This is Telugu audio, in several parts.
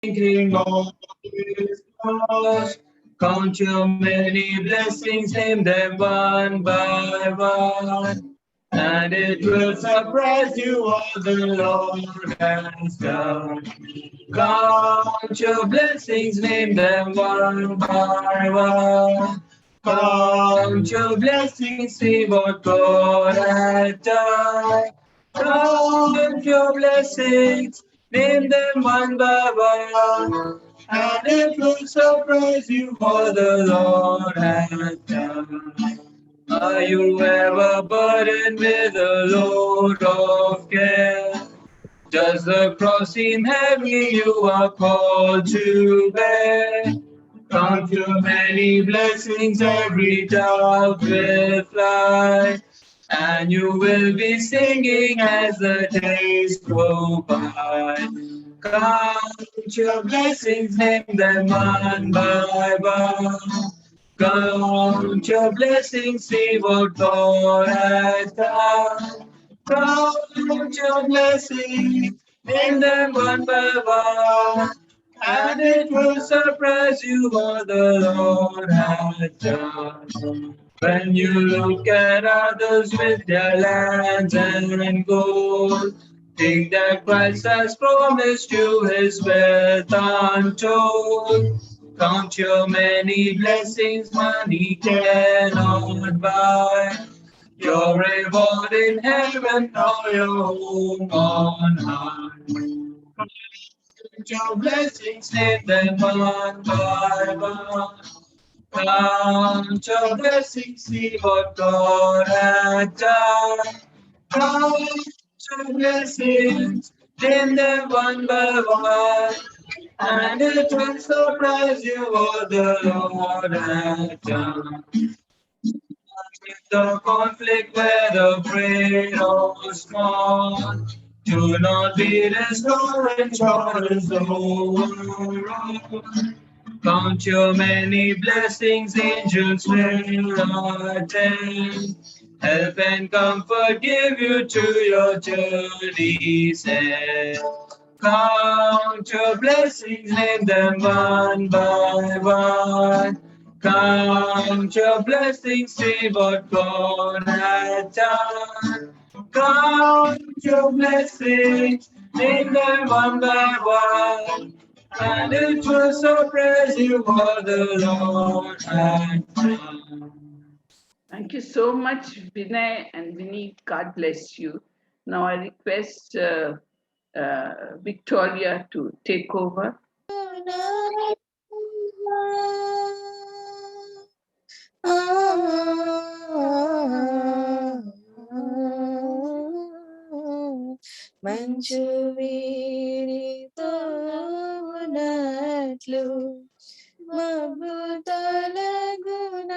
thinking of His cross. Count your many blessings, name them one by one. And it will surprise you all the Lord has done. Count your blessings, name them one by one. Count your blessings, see what God has done. Count your blessings, name them one by one. And it will surprise you what the Lord has done. Are you ever burdened with a load of care? Does the cross seem heavy you are called to bear? Count your many blessings, every dove will fly, and you will be singing as the days go by. Count your blessings, name them one by one. Count your blessings, see what God has done. Count your blessings, name them one by one, and it will surprise you what the Lord has done. When you look at others with their lands and gold, think that Christ has promised you his wealth untold. Count your many blessings money cannot buy. Your reward in heaven or your home on high. Count your blessings, name them one by one. Count your blessings, see what God has done. Count your blessings, name them one by one. And it will surprise you what the Lord has done. The conflict, whether great or small, do not be discouraged or over. Count your many blessings, angels will attend. Help and comfort give you to your journey's end. Count your blessings, name them one by one. Count your blessings, see what God has done. Count your blessings, name them one by one. And it will surprise you what the Lord has done. Thank you so much, Vinay and Vinny. God bless you. Now I request Victoria to take over. మంచు వీరితో ఉన్నట్లు మబ్బు తొలగునట్లుగా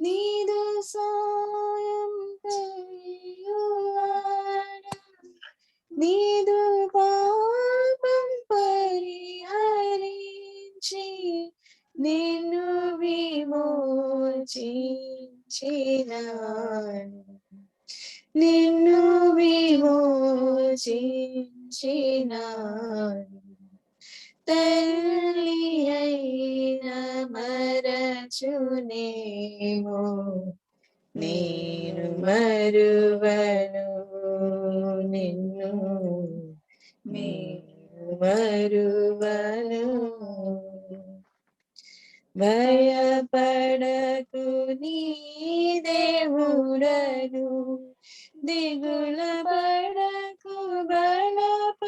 నీదు సాయం పెయ్యువాడా నీదు పాపం పరిహరించి నిన్ను విమోచించినాడు నిన్ను విమోచించినాడు తల్లి అయిన మరచునేమో నేను మరువను నిన్ను నేను మరువను భయపడకు నీ దేవుడను దిగుల పడకు బలపరతును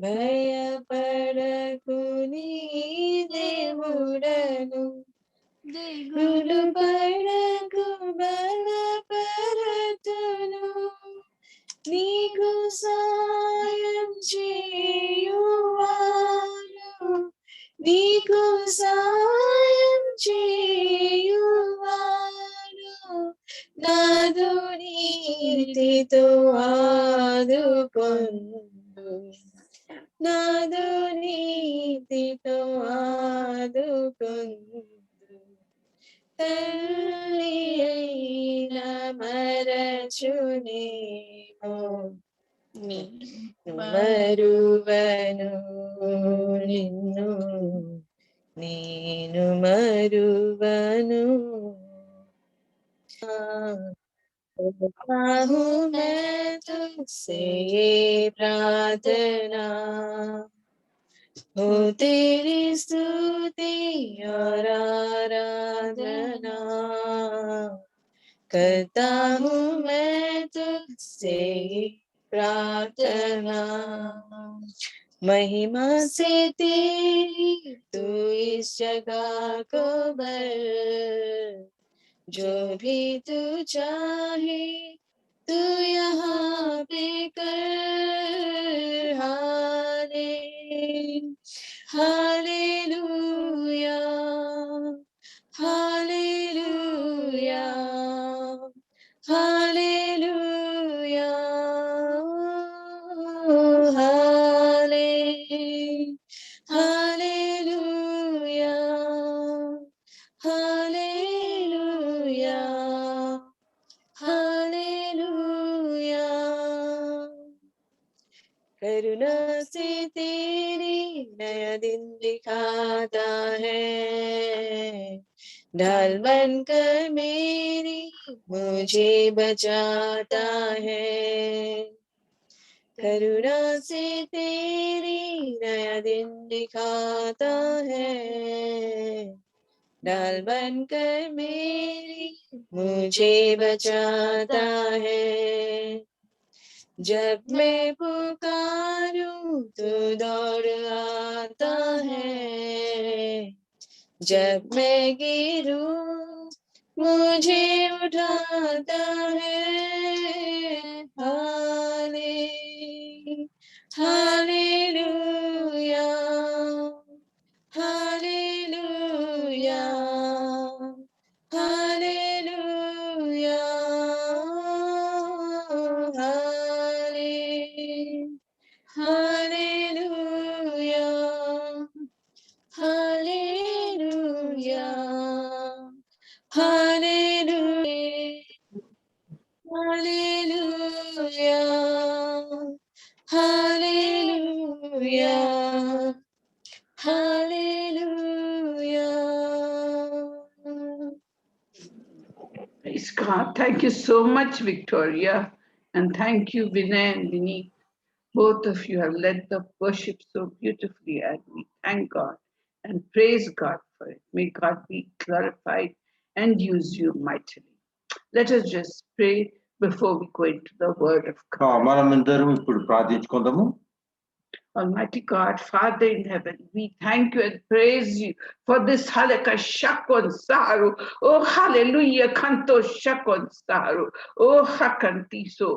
భయపడకు నీ దేవుడను దిగులు పడకు బలపరతును నీకు సాయం చేయువారు నీకు సాయం చేయువారు నాదు నీతితో ఆదుకొందు నాదు నీతితో ఆదుకొందు తల్లి అయిన మరచునేమో మరువను నిన్ను నేను మరువను हूँ मैं तुझसे ये प्रार्थना हो तेरी स्तुति और आराधना करता हूँ मैं तुझसे ये प्रार्थना महिमा से तेरी तू इस जगह को भर जो भी तू चाहे तू यहाँ पे कर हालेलुया हालेलुया हालेलुया हालेलुया हालेलुया हालेलुया करुणा से तेरी नया दिन दिखाता है ढाल बनकर मेरी मुझे बचाता है करुणा से तेरी नया दिन दिखाता है ढाल बनकर मेरी मुझे बचाता है जब मैं पुकारूं तो दौड़ आता है जब मैं गिरूं मुझे उठाता है हालेलुया हालेलुया हालेलुया हालेलुया हालेलुया हालेलुया हालेलुया hallelujah Praise God. Thank you so much, Victoria. And thank you, Vinay and Vinny. Both of you have led the worship so beautifully, and we thank God and praise God for it. May God be glorified and use you mightily. Let us just pray before we go into the word of God. మనమందరం ఇప్పుడు ప్రార్థించుకుందాము. Almighty God, Father in heaven, we thank you and praise you for this halakha shakon saru. Oh, hallelujah, kanto shakon saru. Oh, hakantiso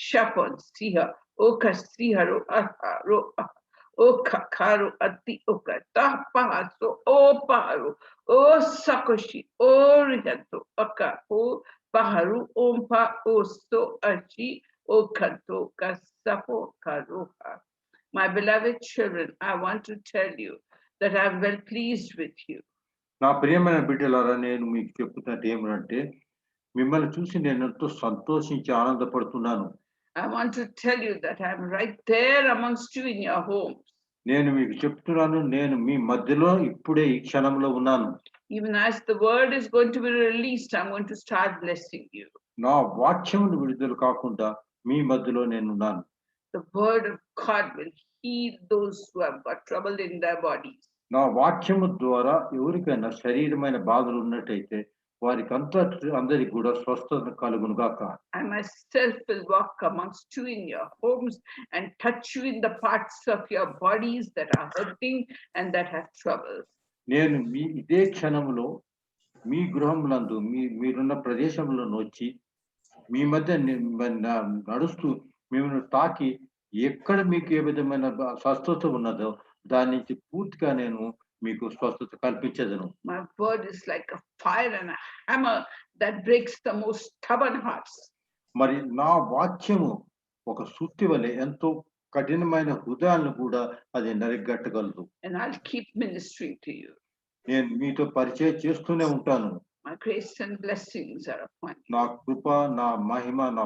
shakon siha. Oh, kasiharo aharo. Oh, kakaro ati okata pahaso. Oh, paharu. Oh, sakoshi. Oh, rihanto. Akapo paharu. Ompa oso ashi. Oh, kanto kasapo karoha. My beloved children, I want to tell you that I'm well pleased with you. నా ప్రియమైన బిడ్డలారా నేను మీకు చెప్తున్నట్టు ఏమంటే మిమ్మల్ని చూసి నేను ఎంతో సంతోషించి ఆనందపడుతున్నాను. I want to tell you that I'm right there amongst you in your homes. నేను మీకు చెప్తున్నాను నేను మీ మధ్యలో ఇప్పుడే ఈ క్షణంలో ఉన్నాను. Even as the word is going to be released, I'm going to start blessing you. నా వాక్యమును విడుదల కాకుండా మీ మధ్యలో నేను ఉన్నాను. The word of God will heal those who have got trouble in their bodies. నా వాక్యము ద్వారా ఎవరికైనా శరీరమైన బాధలు ఉన్నట్టయితే వారికి అందరికి కూడా స్వస్థత కలుగును గాక. I myself will walk amongst you in your homes and touch you in the parts of your bodies that are hurting and that have troubles. నేను మీ ఇదే క్షణంలో మీ గృహములందు మీరున్న ప్రదేశంలో వచ్చి మీ మధ్య నడుస్తూ మిమ్మల్ని తాకి ఎక్కడ మీకు ఏ విధమైన స్వస్థత ఉన్నదో దాని నుంచి పూర్తిగా నేను మీకు స్వస్థత కల్పించదను. My word is like a fire and a hammer that breaks the most stubborn hearts. మరి నా వాక్యము ఒక సుత్తి వలె ఎంతో కఠినమైన హృదయాలను కూడా అది నరిగట్టగలదు. And I'll keep ministering to you. నేను మీతో పరిచయం చేస్తూనే ఉంటాను. My grace and blessings are upon you. నా కృప, నా మహిమ, నా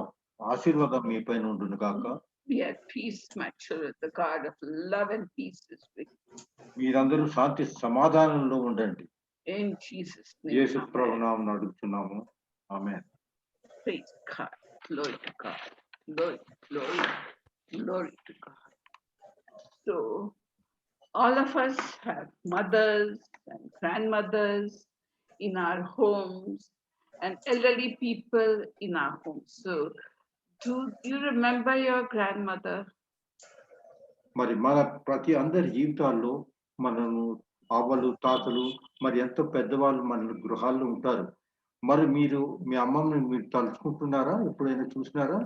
ఆశీర్వాదం మీ పైన ఉండును గాక. Be at peace, my children. The God of love and peace is with you. మీరందరూ శాంతి సమాధానంలో ఉండండి. In Jesus' Yesu name. Prabhu Amen. నామమున అడుగుతున్నాము. ఆమేన్. Praise God. Glory to God. Glory, glory, glory to God. So, all of us have mothers and grandmothers in our homes and elderly people in our homes. So, do you remember your grandmother? మరి మన ప్రతి అందరి జీవితాల్లో మనము అవ్వలు, తాతలు, మరి ఎంతో పెద్దవాళ్ళు మన గృహాల్లో ఉంటారు. మరి మీరు మీ అమ్మమ్మని మీరు తలుచుకుంటున్నారా? ఎప్పుడైనా చూసినారా?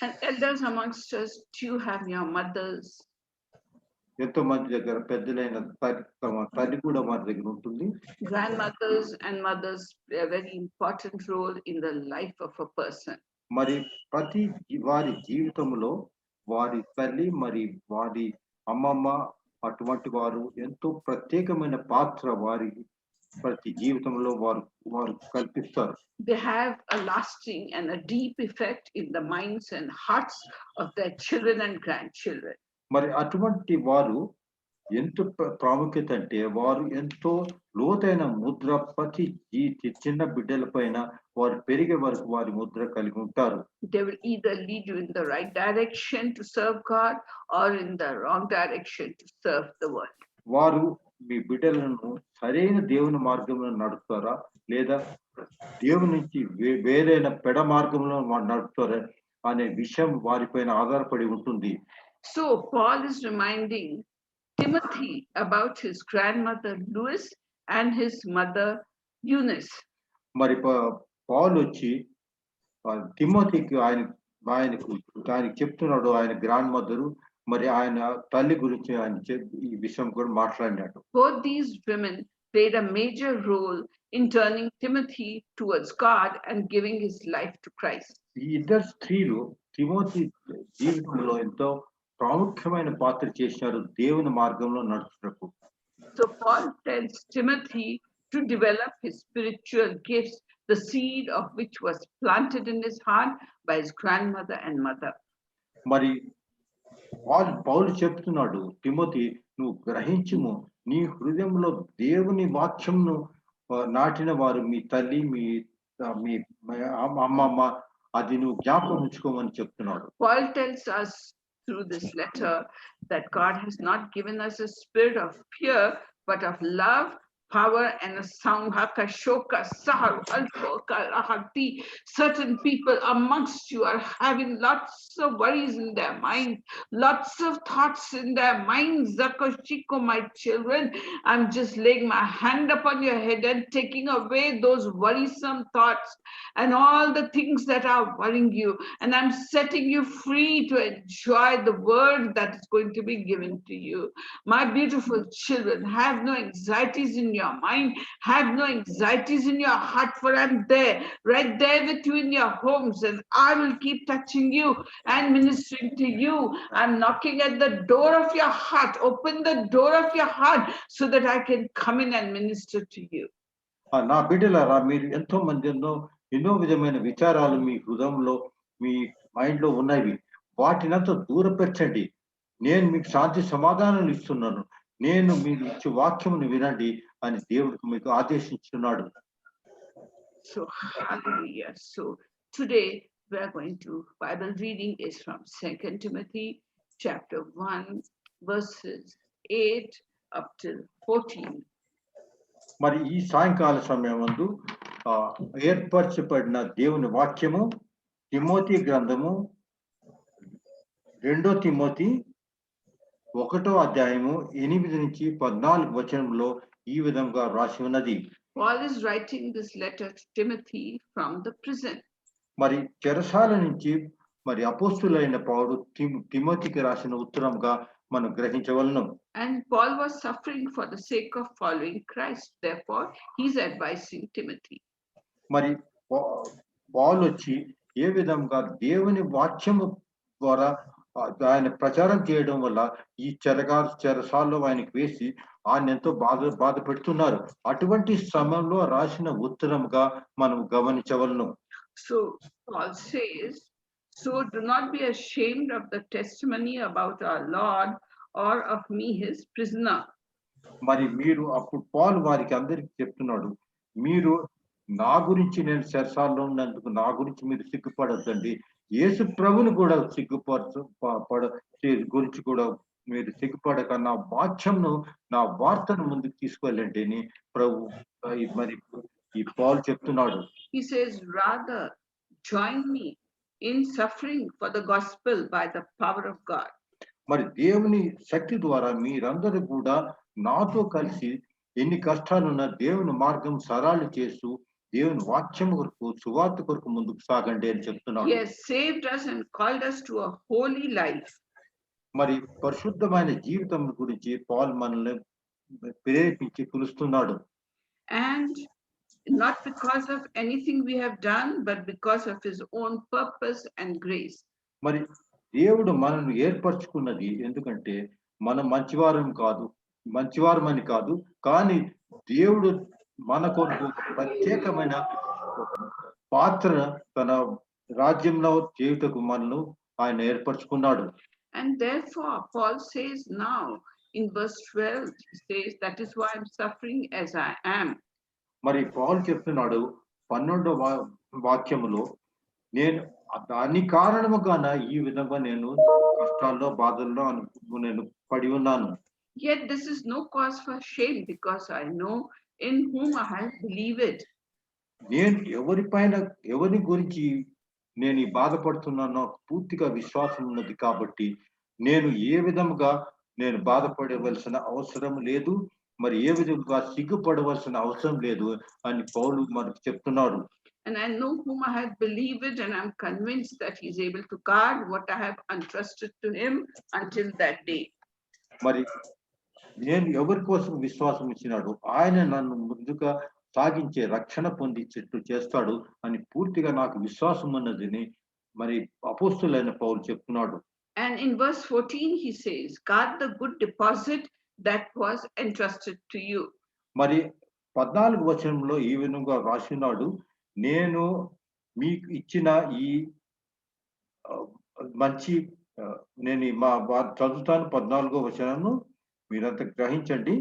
And elders amongst us, do you have your mothers? ఎంతో మంది దగ్గర పెద్దలైన తమ తల్లి కూడా మన దగ్గర ఉంటుంది. Grandmothers and mothers play a very important role in the life of a person. మరి ప్రతి వారి జీవితంలో వారి తల్లి మరి వారి అమ్మమ్మ అటువంటి వారు ఎంతో ప్రత్యేకమైన పాత్ర వారి ప్రతి జీవితంలో వారు కల్పిస్తారు. They have a lasting and a deep effect in the minds and hearts of their children and grandchildren. మరి అటువంటి వారు ఎంతో ప్రాముఖ్యత అంటే వారు ఎంతో లోతైన ముద్ర ప్రతి చిన్న బిడ్డల పైన వారు పెరిగే వరకు వారి ముద్ర కలిగి ఉంటారు. They will either lead you in the right direction to serve God or in the wrong direction to serve the world. వారు మీ బిడ్డలను సరైన దేవుని మార్గంలో నడుపుతారా లేదా దేవుని నుంచి వేరైన పెడ మార్గంలో నడుపుతారా అనే విషయం వారిపైన ఆధారపడి ఉంటుంది. So Paul is reminding Timothy about his grandmother Lois and his mother Eunice. మరి పౌలు వచ్చి తిమోతికి ఆయనకు చెప్తున్నాడు ఆయన గ్రాండ్ మదరు మరి ఆయన తల్లి గురించి ఆయన ఈ విషయం కూడా మాట్లాడినాడు. Both these women played a major role in turning Timothy towards God and giving his life to Christ. ఈ ఇద్దరు స్త్రీలు తిమోతి జీవితంలో ఎంతో ప్రాముఖ్యమైన పాత్ర చేశారు దేవుని మార్గంలో నడుచుటకు. So Paul tells Timothy to develop his spiritual gifts, the seed of which was planted in his heart by his grandmother and mother. మరి పౌలు చెప్తున్నాడు తిమోతి నువ్వు గ్రహించుము నీ హృదయంలో దేవుని వాక్యంను నాటిన వారు మీ తల్లి మీ అమ్మమ్మ అది నువ్వు జ్ఞాపకం ఉంచుకోమని చెప్తున్నాడు. Paul tells us through this letter that God has not given us a spirit of fear but of love, power and a sound. Certain people amongst you are having lots of worries in their mind, lots of thoughts in their minds. My children, I'm just laying my hand upon your head and taking away those worrisome thoughts and all the things that are worrying you, and I'm setting you free to enjoy the word that is going to be given to you. My beautiful children, have no anxieties in your mind, have no anxieties in your heart, for I'm there, right there with you in your homes, and I will keep touching you and ministering to you. I'm knocking at the door of your heart. Open the door of your heart so that I can come in and minister to you. నా బిడ్డలారా మీరు ఎంతో మంది ఎన్నో విధమైన విచారాలు మీ హృదయంలో మీ మైండ్ లో ఉన్నవి. వాటినంతా దూరపెట్టండి. నేను మీకు శాంతి సమాధానాలు ఇస్తున్నాను. నేను మీకు ఇచ్చే వాక్యమును వినండి అని దేవుడికి మీకు ఆదేశించున్నాడు. So hallelujah. So today we are going to, Bible reading is from 2 Timothy chapter 1 verses 8 up till 14. మరి ఈ సాయంకాల సమయమందు ఏర్పరచబడిన దేవుని వాక్యము తిమోతి గ్రంథము 2 తిమోతి 1వ అధ్యాయము 8 నుంచి 14 వచనంలో ఈ విధంగా రాసి ఉన్నది. Paul is writing this letter to Timothy from the prison. మరి చెరసాల నుంచి మరి అపోస్తులైన పౌలు తిమోతికి రాసిన ఉత్తరంగా మనం గ్రహించవలను. And Paul was suffering for the sake of following Christ. Therefore, he's advising Timothy. మరి పౌలు వచ్చి ఏ విధంగా దేవుని వాక్యము ద్వారా ఆయన ప్రచారం చేయడం వల్ల ఈ చెరసాల్లో ఆయనకి వేసి ఆయన ఎంతో బాధ పెడుతున్నారు. అటువంటి సమయంలో రాసిన ఉత్తరముగా మనం గమనించవలను. So Paul says, so do not be ashamed of the testimony about our Lord or of me, his prisoner. మరి మీరు అప్పుడు పౌలు వారికి అందరికి చెప్తున్నాడు, మీరు నా గురించి నేను చెరసాల్లో ఉన్నందుకు నా గురించి మీరు సిగ్గుపడొద్దండి. యేసు ప్రభుని కూడా గురించి కూడా మీరు సిగ్గుపడక నా వాక్యంను నా వార్తను ముందుకు తీసుకెళ్ళండి అని ప్రభు మరి ఈ పౌలు చెప్తున్నాడు. He says, rather join me in suffering for the gospel by the power of God. మరి దేవుని శక్తి ద్వారా మీరందరూ కూడా నాతో కలిసి ఎన్ని కష్టాలున్నా దేవుని మార్గం సరళ చేస్తూ దేవుని వాక్యం కొరకు సువార్త కొరకు ముందుకు సాగండి అని చెప్తున్నాడు. He has saved us and called us to a holy life. మరి పరిశుద్ధమైన జీవితం గురించి పౌలు మనల్ని ప్రేరేపించి పిలుస్తున్నాడు. And not because of anything we have done, but because of his own purpose and grace. మరి దేవుడు మనల్ని ఏర్పరచుకున్నది ఎందుకంటే మనం మంచివారమని కాదు, కానీ దేవుడు మన కొరకు ప్రత్యేకమైన పాత్ర తన రాజ్యంలో చేయుటకు మనల్ని ఆయన ఏర్పరచుకున్నాడు. And therefore Paul says now in verse 12, he says, that is why I'm suffering as I am. మరి పౌలు చెప్తున్నాడు 12వ వాక్యములో, నేను దాని కారణముగాన ఈ విధంగా నేను కష్టాల్లో బాధల్లో నేను పడి ఉన్నాను. Yet this is no cause for shame, because I know in whom I have believed. నేను ఎవరి గురించి నేను ఈ బాధపడుతున్నానో పూర్తిగా విశ్వాసం ఉన్నది కాబట్టి నేను ఏ విధముగా నేను బాధపడవలసిన అవసరం లేదు, మరి ఏ విధంగా సిగ్గుపడవలసిన అవసరం లేదు అని పౌలు మనకు చెప్తున్నాడు. And I know whom I have believed, and I'm convinced that he is able to guard what I have entrusted to him until that day. మరి నేను ఎవరి కోసం విశ్వాసం ఇచ్చినాడు, ఆయన నన్ను ముందుగా సాగించే రక్షణ పొందించేట్టు చేస్తాడు అని పూర్తిగా నాకు విశ్వాసం ఉన్నదని మరి అపోస్తులైన పౌలు చెప్తున్నాడు. And in verse 14 he says, guard the good deposit that was entrusted to you. మరి 14వ వచనంలో ఈ విధంగా రాసినాడు, నేను మీకు ఇచ్చిన ఈ మంచి నేను చదువుతాను 14వ వచనము, మీరంతా గ్రహించండి.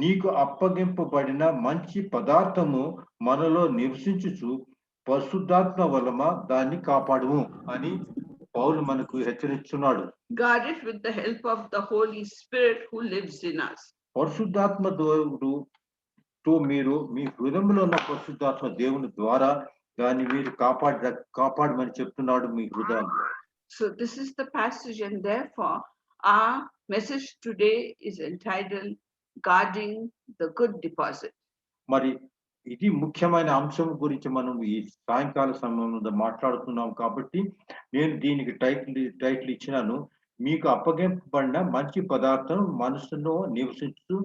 నీకు అప్పగింపబడిన మంచి పదార్థము మనలో నివసించుచు పరిశుద్ధాత్మ వలన దాన్ని కాపాడుము అని పౌలు మనకు హెచ్చరిస్తున్నాడు. Guard it with the help of the Holy Spirit who lives in us. పరిశుద్ధాత్మ దేవుడుతో మీరు మీ హృదయంలో ఉన్న పరిశుద్ధాత్మ దేవుని ద్వారా దాన్ని మీరు కాపాడమని చెప్తున్నాడు మీ హృదయాన్ని. So this is the passage, and therefore our message today is entitled guarding the good deposit. మరి ఇది ముఖ్యమైన అంశం గురించి మనం ఈ సాయంకాల సమయంలో మాట్లాడుతున్నాం కాబట్టి నేను దీనికి టైటిల్ ఇచ్చినాను, మీకు అప్పగింపబడిన మంచి పదార్థం మనసులో నివసించు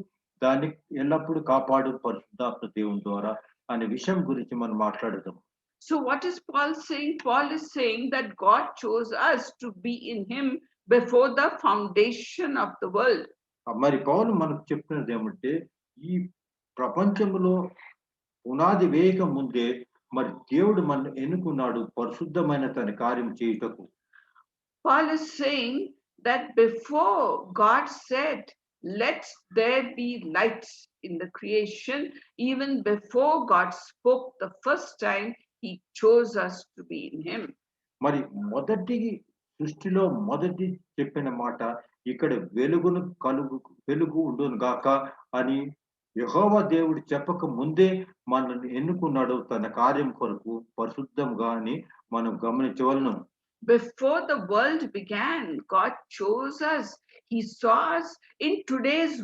దాన్ని ఎల్లప్పుడూ కాపాడు పరిశుద్ధాత్మ దేవుని ద్వారా అనే విషయం గురించి మనం మాట్లాడదాం. So what is Paul saying? Paul is saying that God chose us to be in him before the foundation of the world. మరి పౌలు మనకు చెప్తున్నది ఏమంటే, ఈ ప్రపంచంలో పునాది వేయక ముందే మరి దేవుడు మన ఎన్నుకున్నాడు పరిశుద్ధమైన తన కార్యం చేయుటకు. Paul is saying that before God said, let there be lights in the creation, even before God spoke the first time, he chose us to be in him. మరి సృష్టిలో మొదటి చెప్పిన మాట, ఇక్కడ వెలుగు ఉండును గాక అని యెహోవా దేవుడు చెప్పక ముందే మనల్ని ఎన్నుకున్నాడు తన కార్యం కొరకు పరిశుద్ధంగా అని మనం గమనించవలను. Before the world began, God chose us. He saw us in today's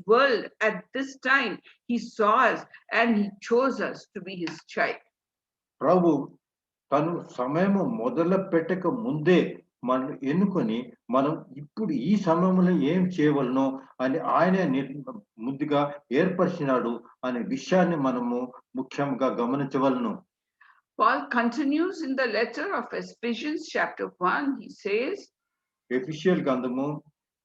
world at this time. He saw us and he chose us to be his child. ప్రభు తను సమయం మొదలు పెట్టక ముందే మనం ఎన్నుకొని మనం ఇప్పుడు ఈ సమయంలో ఏం చేయవలనో అని ఆయన ముందుగా ఏర్పరిచినాడు అనే విషయాన్ని మనము ముఖ్యంగా గమనించవలను. Paul continues in the letter of Ephesians chapter 1. He says, ఎఫెసీయుల గ్రంథము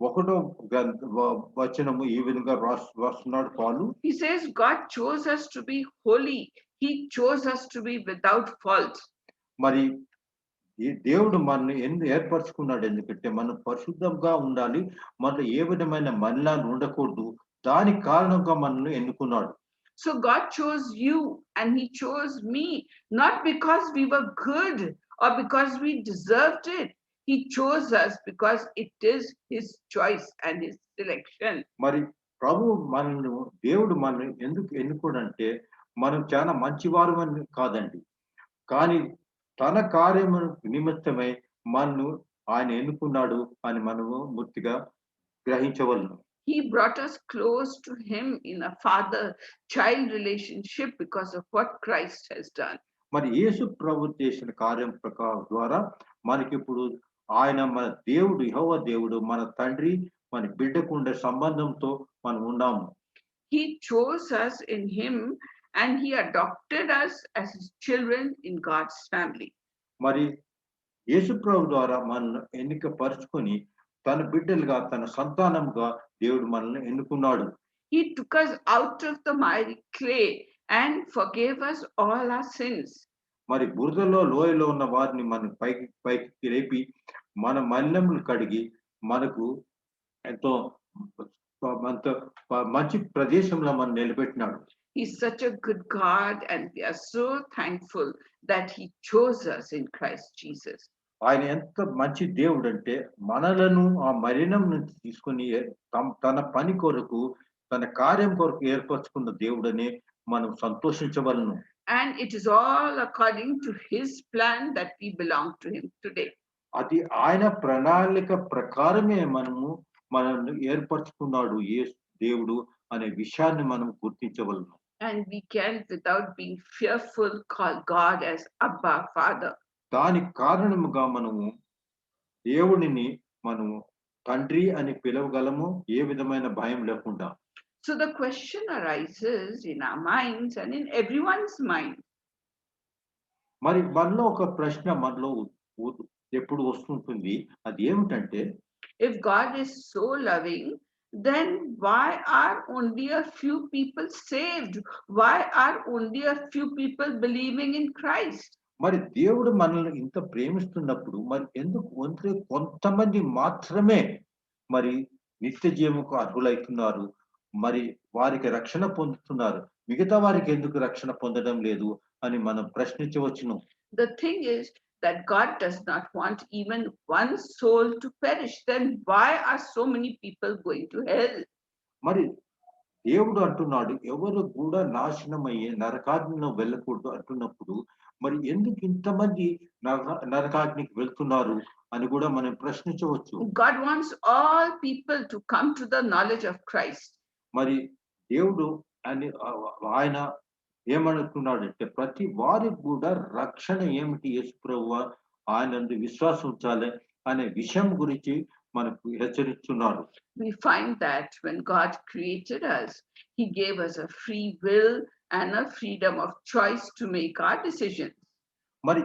1వ వచనము ఈ విధంగా రాస్తున్నాడు పౌలు. he says, God chose us to be holy. He chose us to be without fault. మరి ఈ దేవుడు మనల్ని ఎందుకు ఏర్పరచుకున్నాడు? ఎందుకంటే మనం పరిశుద్ధంగా ఉండాలి, మనలో ఏ విధమైన మలినాలు ఉండకూడదు. దానికి కారణంగా మనల్ని ఎన్నుకున్నాడు. So God chose you and he chose me, not because we were good or because we deserved it. He chose us because it is his choice and his selection. మరి ప్రభు మనల్ని, దేవుడు మనల్ని ఎందుకు ఎన్నుకోడంటే మనం చాలా మంచివారు అని కాదండి, కానీ తన కార్యము నిమిత్తమై మనను ఆయన ఎన్నుకున్నాడు అని మనము పూర్తిగా గ్రహించవలను. He brought us close to him in a father-child relationship because of what Christ has done. మరి యేసు ప్రభు చేసిన కార్యం ద్వారా మనకి ఇప్పుడు ఆయన మన దేవుడు, యెహోవా దేవుడు, మన తండ్రి, మన బిడ్డకు ఉండే సంబంధంతో మనం ఉన్నాము. He chose us in him and he adopted us as his children in God's family. మరి యేసు ప్రభు ద్వారా మనల్ని ఎన్నిక పరుచుకొని తన బిడ్డలుగా, తన సంతానంగా దేవుడు మనల్ని ఎన్నుకున్నాడు. He took us out of the miry clay and forgave us all our sins. మరి బురదలో, లోయలో ఉన్న వారిని మనం పైకి లేపి మన మలినములు కడిగి మనకు ఎంతో మంచి ప్రదేశంలో మనం నిలబెట్టినాడు. He's such a good God and we are so thankful that he chose us in Christ Jesus. ఆయన ఎంత మంచి దేవుడు అంటే మనలను ఆ మలినం నుంచి తీసుకుని తన పని కొరకు, తన కార్యం కొరకు ఏర్పరచుకున్న దేవుడని మనం సంతోషించవలను. And it is all according to his plan that we belong to him today. అది ఆయన ప్రణాళిక ప్రకారమే మనల్ని ఏర్పరచుకున్నాడు దేవుడు అనే విషయాన్ని మనం గుర్తించవలను. And we can, without being fearful, call God as Abba, Father. దానికి కారణముగా మనము దేవుడిని మనము తండ్రి అని పిలవగలము, ఏ విధమైన భయం లేకుండా. So the question arises in our minds and in everyone's mind. మరి మనలో ఒక ప్రశ్న మనలో ఎప్పుడు వస్తుంటుంది, అది ఏమిటంటే, if God is so loving, then why are only a few people saved? Why are only a few people believing in Christ? మరి దేవుడు మనల్ని ఇంత ప్రేమిస్తున్నప్పుడు మరి ఎందుకు కొంతమంది మాత్రమే మరి నిత్య జీవముకు అర్హులవుతున్నారు, మరి వారికి రక్షణ పొందుతున్నారు, మిగతా వారికి ఎందుకు రక్షణ పొందడం లేదు అని మనం ప్రశ్నించవచ్చును. The thing is that God does not want even one soul to perish. Then why are so many people going to hell? మరి దేవుడు అంటున్నాడు ఎవరు కూడా నాశనమయ్యే నరకాగ్నిలో వెళ్ళకూడదు అంటున్నప్పుడు మరి ఎందుకు ఇంతమంది నరకాగ్నికి వెళ్తున్నారు అని కూడా మనం ప్రశ్నించవచ్చు. God wants all people to come to the knowledge of Christ. మరి దేవుడు అని ఆయన ఏమనుకున్నాడు అంటే ప్రతి వారికి కూడా రక్షణ ఏమిటి, యేసు ప్రభువు ఆయన విశ్వాసం ఉంచాలి అనే విషయం గురించి మనకు హెచ్చరిస్తున్నాడు. We find that when God created us, he gave us a free will and a freedom of choice to make our decisions. మరి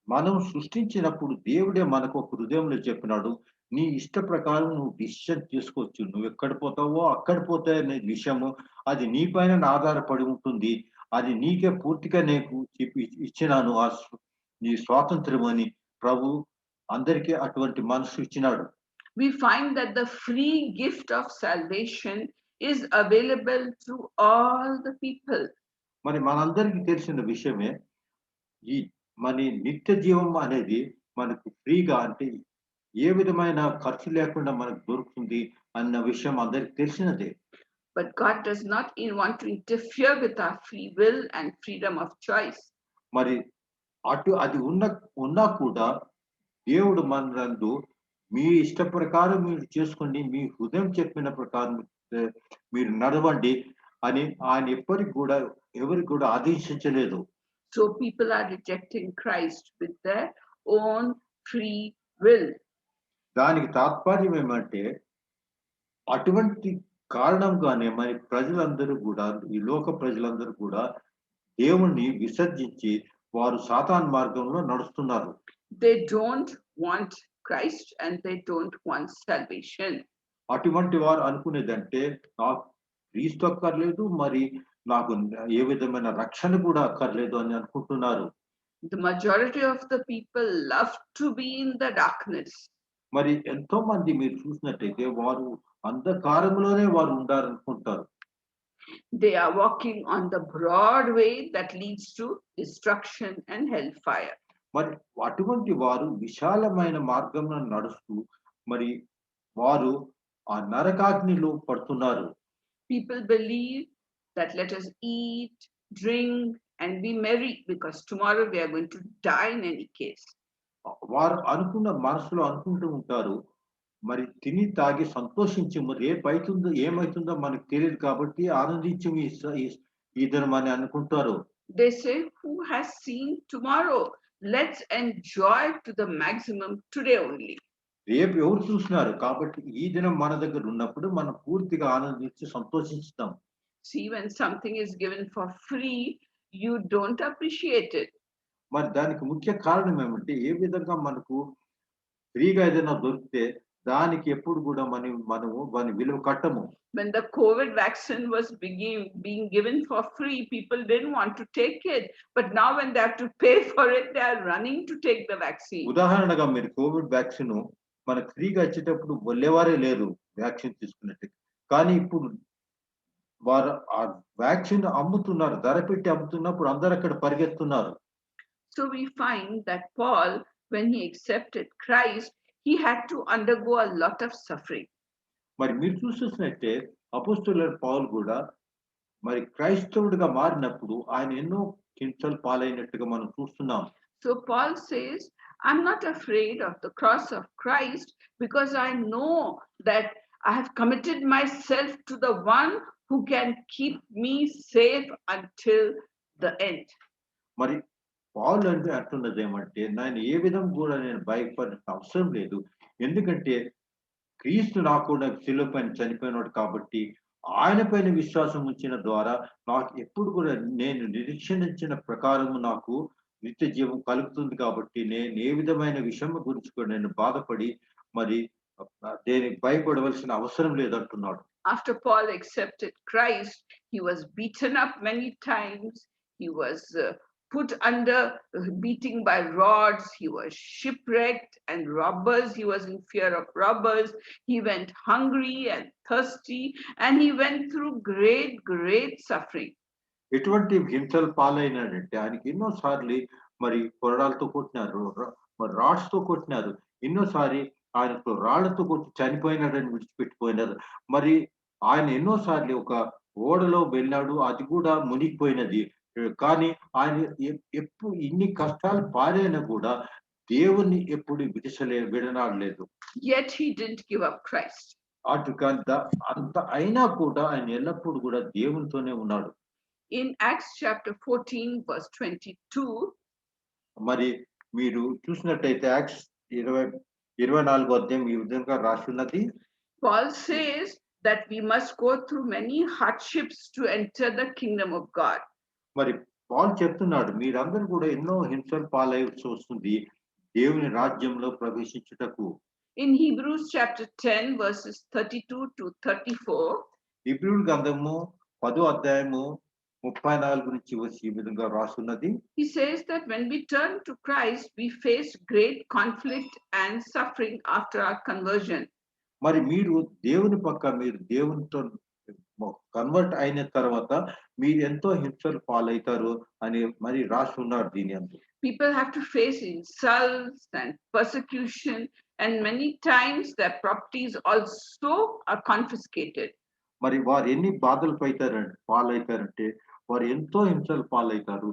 మనం సృష్టించినప్పుడు దేవుడే మనకు ఒక హృదయంలో చెప్పినాడు, నీ ఇష్ట ప్రకారం నువ్వు డిసిషన్ తీసుకోవచ్చు, నువ్వు ఎక్కడ పోతావో అక్కడ పోతాయి అనే విషయము అది నీ పైన ఆధారపడి ఉంటుంది, అది నీకే పూర్తిగా నీకు ఇచ్చినాను నీ స్వాతంత్రం అని ప్రభు అందరికీ అటువంటి మనసు ఇచ్చినాడు. We find that the free gift of salvation is available to all the people. మరి మనందరికీ తెలిసిన విషయమే ఈ మన నిత్య జీవం అనేది మనకు ఫ్రీగా, అంటే ఏ విధమైన ఖర్చు లేకుండా మనకు దొరుకుతుంది అన్న విషయం అందరికి తెలిసినదే. But God does not want to interfere with our free will and freedom of choice. మరి అది ఉన్నా కూడా దేవుడు మనందు మీ ఇష్ట ప్రకారం మీరు చేసుకోండి, మీ హృదయం చెప్పిన ప్రకారం మీరు నడవండి అని ఆయన ఎవరికి కూడా ఆదేశించలేదు. So people are rejecting Christ with their own free will. దానికి తాత్పర్యం ఏమంటే అటువంటి కారణంగానే మరి ప్రజలందరూ కూడా, ఈ లోక ప్రజలందరూ కూడా దేవుణ్ణి విసర్జించి వారు సాతాన్ మార్గంలో నడుస్తున్నారు. They don't want Christ and they don't want salvation. అటువంటి వారు అనుకునేదంటే నాకు క్రీస్తు అక్కర్లేదు, మరి నాకు ఏ విధమైన రక్షణ కూడా అక్కర్లేదు అని అనుకుంటున్నారు. The majority of the people love to be in the darkness. మరి ఎంతో మంది మీరు చూసినట్టయితే వారు అంధకారంలోనే వారు ఉండాలనుకుంటారు. They are walking on the broad way that leads to destruction and hellfire. మరి అటువంటి వారు విశాలమైన మార్గంలో నడుస్తూ మరి వారు ఆ నరకాగ్నిలో పడుతున్నారు. People believe that let us eat, drink, and be merry because tomorrow we are going to die in any case. వారు అనుకున్న మనసులో అనుకుంటూ ఉంటారు, మరి తిని తాగి సంతోషించి మరి రేపైతుందో ఏమైతుందో మనకు తెలియదు కాబట్టి ఆనందించి ఈ దినం అని అనుకుంటారు. They say, who has seen tomorrow? Let's enjoy to the maximum today only. రేపు ఎవరు చూసినారు కాబట్టి ఈ దినం మన దగ్గర ఉన్నప్పుడు మనం పూర్తిగా ఆనందించి సంతోషిస్తాం. See, when something is given for free, you don't appreciate it. మరి దానికి ముఖ్య కారణం ఏమంటే ఏ విధంగా మనకు ఫ్రీగా ఏదైనా దొరికితే దానికి ఎప్పుడు కూడా మనము దాని విలువ కట్టము. When the COVID vaccine was being given for free, people didn't want to take it. But now when they have to pay for it, they are running to take the vaccine. ఉదాహరణగా మీరు కోవిడ్ వ్యాక్సిన్ మనకు ఫ్రీగా ఇచ్చేటప్పుడు వెళ్ళేవారే లేరు వ్యాక్సిన్ తీసుకున్నట్టు. కానీ ఇప్పుడు వారు ఆ వ్యాక్సిన్ అమ్ముతున్నారు, ధర పెట్టి అమ్ముతున్నప్పుడు అందరు అక్కడ పరిగెత్తున్నారు. So we find that Paul, when he accepted Christ, he had to undergo a lot of suffering. మరి మీరు చూసినట్టే అపోస్తలుడైన పౌలు కూడా మరి క్రైస్తవుడిగా మారినప్పుడు ఆయన ఎన్నో హింసలు పాలైనట్టుగా మనం చూస్తున్నాం. So Paul says, I'm not afraid of the cross of Christ because I know that I have committed myself to the one who can keep me safe until the end. మరి పౌలు అంటే అంటున్నది ఏమంటే నేను ఏ విధం కూడా నేను భయపడాల్సిన అవసరం లేదు, ఎందుకంటే క్రీస్తు నాకు కూడా శిలువ పైన చనిపోయినాడు కాబట్టి ఆయన పైన విశ్వాసం ఉంచిన ద్వారా నాకు ఎప్పుడు కూడా నేను నిరీక్షించిన ప్రకారము నాకు నిత్య జీవం కలుగుతుంది కాబట్టి నేను ఏ విధమైన విషయం గురించి కూడా నేను బాధపడి మరి దేనికి భయపడవలసిన అవసరం లేదంటున్నాడు. After Paul accepted Christ, he was beaten up many times. He was put under beating by rods. He was shipwrecked and robbers. He was in fear of robbers. He went hungry and thirsty, and he went through great suffering. ఎటువంటి హింసలు పాలైనాడంటే ఆయనకి ఎన్నోసార్లు మరి కొరడాలతో కొట్టినారు, మరి రాడ్స్ తో కొట్టినారు, ఎన్నోసారి ఆయనకు రాళ్లతో కొట్టి చనిపోయినాడని విడిచిపెట్టిపోయినారు. మరి ఆయన ఎన్నోసార్లు ఒక ఓడలో వెళ్ళాడు, అది కూడా మునిగిపోయినది. కానీ ఆయన ఎప్పుడు ఇన్ని కష్టాలు పాలైనా కూడా దేవుణ్ణి ఎప్పుడు విడనాడలేదు. Yet he didn't give up Christ. అంత అయినా కూడా ఆయన ఎల్లప్పుడూ కూడా దేవునితోనే ఉన్నాడు. In Acts chapter 14 verse 22, మరి మీరు చూసినట్టయితే యాక్ట్స్ 24వ అధ్యాయం ఈ విధంగా రాసి ఉన్నది. Paul says that we must go through many hardships to enter the kingdom of God. మరి పౌలు చెప్తున్నాడు మీరందరూ కూడా ఎన్నో హింసలు పాలయ్యాల్సి వస్తుంది దేవుని రాజ్యంలో ప్రవేశించుటకు. In Hebrews chapter 10 verses 32 to 34, హెబ్రీయుల గ్రంథము 10వ అధ్యాయము 34 నుంచి వచ్చి ఈ విధంగా రాస్తున్నది. he says that when we turn to Christ, we face great conflict and suffering after our conversion. మరి మీరు దేవుని పక్క మీరు దేవునితో కన్వర్ట్ అయిన తర్వాత మీరు ఎంతో హింసలు పాలవుతారు అని మరి రాసి ఉన్నారు దీని అందు. People have to face insults and persecution, and many times their properties also are confiscated. మరి వారు ఎన్ని బాధలు పాలవుతారంటే వారు ఎంతో హింసలు పాలవుతారు.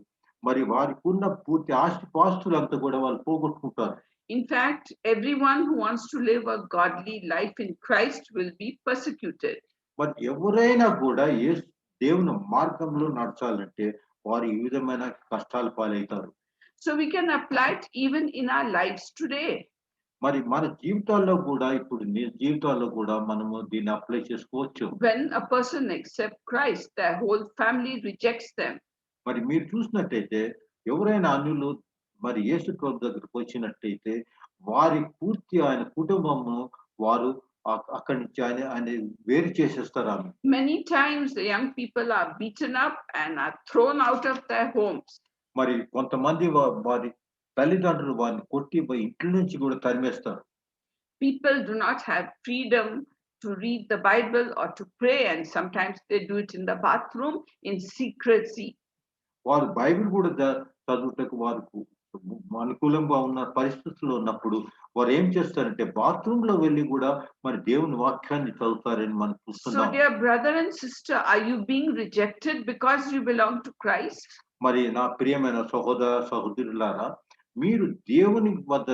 మరి వారికి ఉన్న పూర్తి ఆస్తిపాస్తులంతా కూడా వాళ్ళు పోగొట్టుకుంటారు. In fact, everyone who wants to live a godly life in Christ will be persecuted. మరి ఎవరైనా కూడా దేవుని మార్గంలో నడచాలంటే వారు ఈ విధమైన కష్టాలు పాలవుతారు. So we can apply it even in our lives today. మరి మన జీవితాల్లో కూడా ఇప్పుడు జీవితాల్లో కూడా మనము దీన్ని అప్లై చేసుకోవచ్చు. When a person accepts Christ, their whole family rejects them. మరి మీరు చూసినట్టయితే ఎవరైనా అన్యులు మరి యేసు ప్రభు దగ్గరికి వచ్చినట్టయితే వారి పూర్తి ఆయన కుటుంబము వారు అక్కడి నుంచి ఆయన వేరు చేసేస్తారు ఆమె. Many times the young people are beaten up and are thrown out of their homes. మరి కొంతమంది వారి తల్లిదండ్రులు వారిని కొట్టి ఇంటి నుంచి కూడా తరిమేస్తారు. People do not have freedom to read the Bible or to pray, and sometimes they do it in the bathroom in secrecy. వారు బైబిల్ కూడా చదువుటకు వారికి అనుకూలంగా ఉన్న పరిస్థితుల్లో ఉన్నప్పుడు వారు ఏం చేస్తారంటే బాత్రూమ్ లో వెళ్ళి కూడా మరి దేవుని వాక్యాన్ని చదువుతారని మనం So, చూస్తున్నాం. dear brother and sister, are you being rejected because you belong to Christ? మరి నా ప్రియమైన సహోదర సహోదరులారా, మీరు దేవుని వద్ద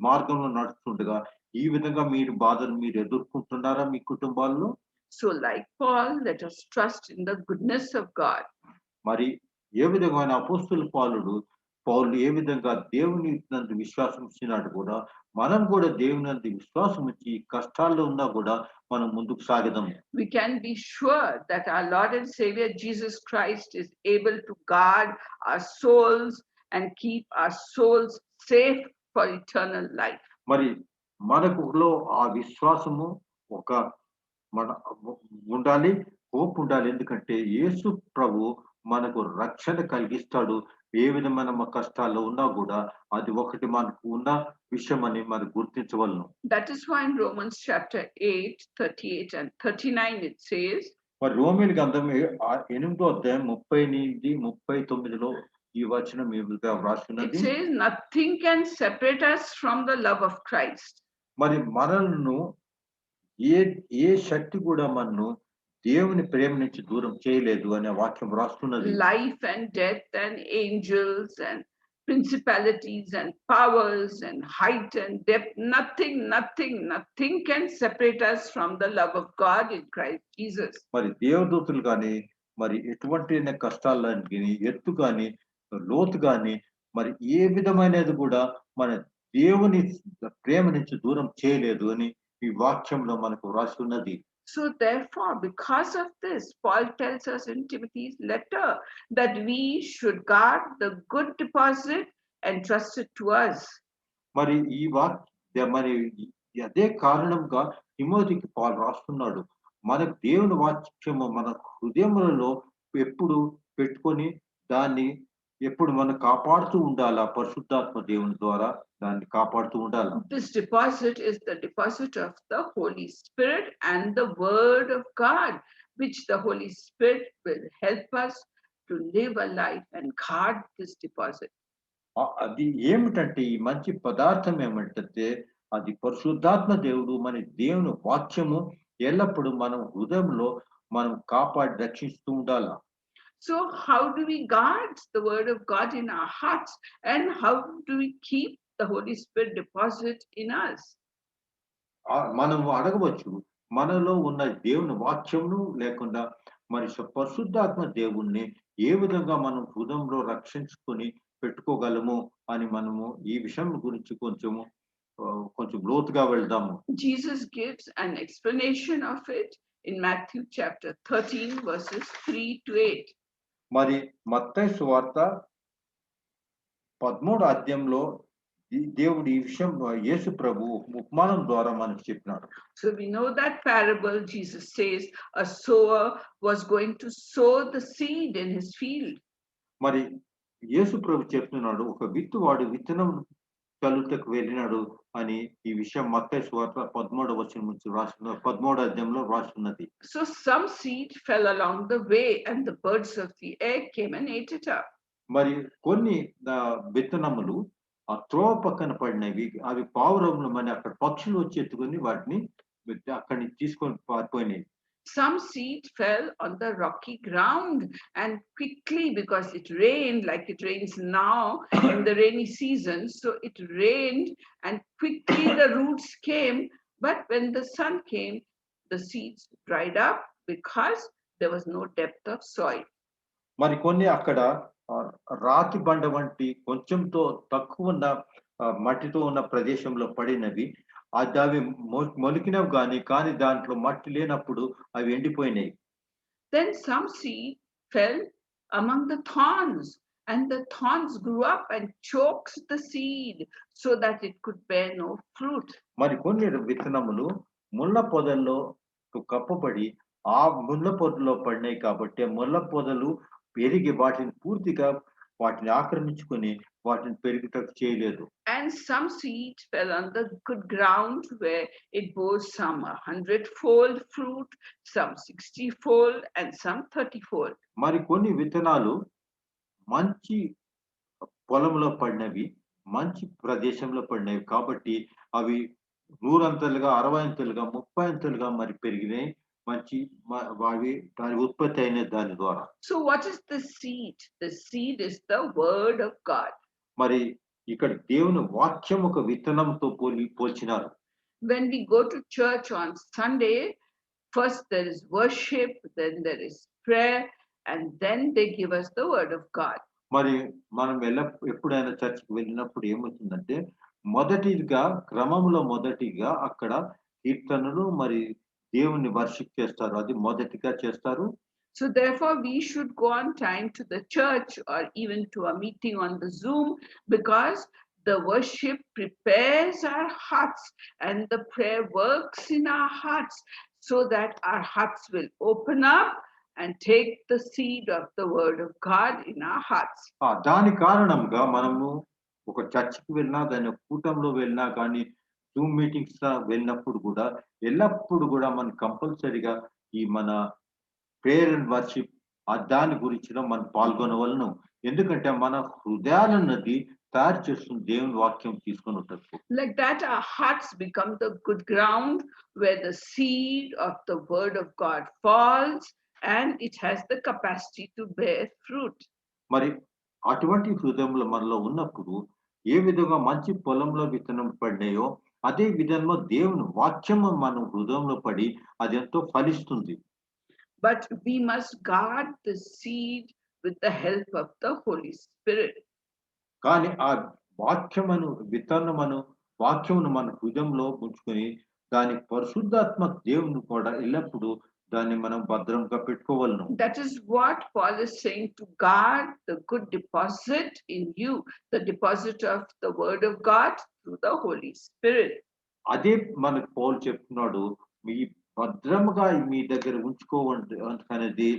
మార్గంలో నడుస్తుండగా ఈ విధంగా మీరు బాధలు మీరు ఎదుర్కొంటున్నారా మీ కుటుంబాల్లో? So, like Paul, let us trust in the goodness of God. మరి ఏ విధమైన అపోస్తలుడు పౌలు ఏ విధంగా దేవుని నందు విశ్వాసం ఇచ్చినాడు కూడా మనం కూడా దేవుని నందు విశ్వాసం ఇచ్చి కష్టాల్లో ఉన్నా కూడా మనం ముందుకు సాగదాం. We can be sure that our Lord and Savior Jesus Christ is able to guard our souls and keep our souls safe for eternal life. మరి మనకులో ఆ విశ్వాసము ఒక మన ఉండాలి, హోప్ ఉండాలి. ఎందుకంటే యేసు ప్రభు మనకు రక్షణ కలిగిస్తాడు. ఏ విధమైన కష్టాల్లో ఉన్నా కూడా అది ఒకటి మనకు ఉన్న విషయం అని మనం గుర్తించవలను. That is why in Romans chapter 8, 38 and 39 it says, మరి రోమీయుల గ్రంథం 8వ అధ్యాయం 38, 39లో ఈ వచనం ఈ విధంగా it వ్రాస్తున్నది. says, nothing can separate us from the love of Christ. మరి మనల్ని ఏ శక్తి కూడా మనను దేవుని ప్రేమ నుంచి దూరం చేయలేదు అనే వాక్యం రాస్తున్నది. Life and death and angels and principalities and powers and height and depth, nothing can separate us from the love of God in Christ Jesus. మరి దేవదూతలు కానీ మరి ఎటువంటి కష్టాలు కానీ ఎత్తు కానీ లోతు కానీ మరి ఏ విధమైనది కూడా మన దేవుని ప్రేమ నుంచి దూరం చేయలేదు అని ఈ వాక్యంలో మనకు రాసి ఉన్నది. So therefore, because of this, Paul tells us in Timothy's letter that we should guard the good deposit entrusted to us. మరి ఈ మరి అదే కారణంగా తిమోతికి పౌలు రాస్తున్నాడు, మనకు దేవుని వాక్యము మన హృదయములలో ఎప్పుడు పెట్టుకొని దాన్ని ఎప్పుడు మనం కాపాడుతూ ఉండాలా, పరిశుద్ధాత్మ దేవుని ద్వారా దాన్ని కాపాడుతూ ఉండాలి. This deposit is the deposit of the Holy Spirit and the Word of God, which the Holy Spirit will help us to live a life and guard this deposit. అది ఏమిటంటే ఈ మంచి పదార్థం ఏమిటంటే అది పరిశుద్ధాత్మ దేవుడు మన దేవుని వాక్యము ఎల్లప్పుడూ మనం హృదయంలో మనం కాపాడి రక్షిస్తూ ఉండాలి. So how do we guard the Word of God in our hearts, and how do we keep the Holy Spirit deposit in us? మనము అడగవచ్చు, మనలో ఉన్న దేవుని వాక్యమును లేకుండా మరి పరిశుద్ధాత్మ దేవుణ్ణి ఏ విధంగా మనం హృదయంలో రక్షించుకొని పెట్టుకోగలము అని మనము ఈ విషయం గురించి కొంచెం లోతుగా వెళ్దాము. Jesus gives an explanation of it in Matthew chapter 13 verses 3 to 8. మరి మత్తయి సువార్త 13వ అధ్యాయంలో దేవుడు ఈ విషయం యేసు ప్రభు ఉపమానం ద్వారా మనకు చెప్పినాడు. So we know that parable. Jesus says a sower was going to sow the seed in his field. మరి యేసు ప్రభు చెప్తున్నాడు, ఒక విత్తువాడు విత్తనం చల్లుటకు వెళ్ళినాడు అని ఈ విషయం మత్తయి సువార్త 13వ వచనం నుంచి 13వ అధ్యాయంలో రాస్తున్నది. So some seed fell along the way and the birds of the air came and ate it up. మరి కొన్ని విత్తనములు ఆ త్రోవ పక్కన పడినవి, అవి పావురములు మరి అక్కడ పక్షులు వచ్చి ఎత్తుకొని వాటిని అక్కడి నుంచి తీసుకొని పారిపోయినాయి. Some seed fell on the rocky ground, and quickly, because it rained like it rains now in the rainy season, so it rained and quickly the roots came, but when the sun came, the seeds dried up because there was no depth of soil. మరి కొన్ని అక్కడ రాతి బండ వంటి కొంచెంతో తక్కువ ఉన్న మట్టితో ఉన్న ప్రదేశంలో పడినవి, అవి మొలికినవి కానీ దాంట్లో మట్టి లేనప్పుడు అవి ఎండిపోయినాయి. Then some seed fell among the thorns, And the thorns grew up and choked the seed so that it could bear no fruit. మరి కొన్ని విత్తనములు ముళ్ళ పొదల్లో కప్పబడి ఆ ముళ్ళ పొదలో పడినాయి కాబట్టి ఆ ముళ్ళ పొదలు పెరిగి వాటిని పూర్తిగా వాటిని ఆక్రమించుకొని వాటిని పెరుగుటకు చేయలేదు. And some seed fell on the good ground where it bore some 100-fold fruit, some 60-fold, and some 30-fold. మరి కొన్ని విత్తనాలు మంచి పొలంలో పడినవి, మంచి ప్రదేశంలో పడినవి కాబట్టి అవి 100 అంతలుగా, 60 అంతలుగా, 30 అంతలుగా మరి పెరిగినాయి. మంచి అవి దాని ఉత్పత్తి అయిన దాని ద్వారా. So what is the seed? The seed is the word of God. మరి ఇక్కడ దేవుని వాక్యం ఒక విత్తనంతో పోల్చినారు. When we go to church on Sunday, first there is worship, then there is prayer, and then they give us the word of God. మరి మనం ఎప్పుడైనా చర్చికి వెళ్ళినప్పుడు ఏమవుతుందంటే మొదటిగా క్రమంలో మొదటిగా అక్కడ కీర్తనలు మరి దేవుని వర్షిప్ చేస్తారు. అది మొదటిగా చేస్తారు. So therefore we should go on time to the church or even to a meeting on the Zoom, because the worship prepares our hearts and the prayer works in our hearts so that our hearts will open up and take the seed of the word of God in our hearts. దాని కారణంగా మనము ఒక చర్చికి వెళ్ళినా దాని కూటంలో వెళ్ళినా కానీ జూమ్ మీటింగ్స్ వెళ్ళినప్పుడు కూడా ఎల్లప్పుడు కూడా మనం కంపల్సరీగా ఈ మన ప్రేయర్ అండ్ వర్షిప్ దాని గురించి మనం పాల్గొనవలను. ఎందుకంటే మన హృదయాలన్నది తయారు చేస్తుంది దేవుని వాక్యం తీసుకొని ఉంటుంది. Like that our hearts become the good ground where the seed of the word of God falls and it has the capacity to bear fruit. మరి అటువంటి హృదయంలో మనలో ఉన్నప్పుడు ఏ విధంగా మంచి పొలంలో విత్తనం పడినాయో అదే విధంగా దేవుని వాక్యము మన హృదయంలో పడి అది ఎంతో ఫలిస్తుంది. But we must guard the seed with the help of the Holy Spirit. కానీ ఆ వాక్యమును విత్తనమును వాక్యమును మన హృదయంలో ఉంచుకొని దాని పరిశుద్ధాత్మ దేవుని కూడా ఎల్లప్పుడూ దాన్ని మనం భద్రంగా పెట్టుకోవాలను. That is what Paul is saying, to guard the good deposit in you, the deposit of the word of God through the Holy Spirit. అదే మనకు పౌలు చెప్తున్నాడు, మీ భద్రముగా మీ దగ్గర ఉంచుకోవండి అనేది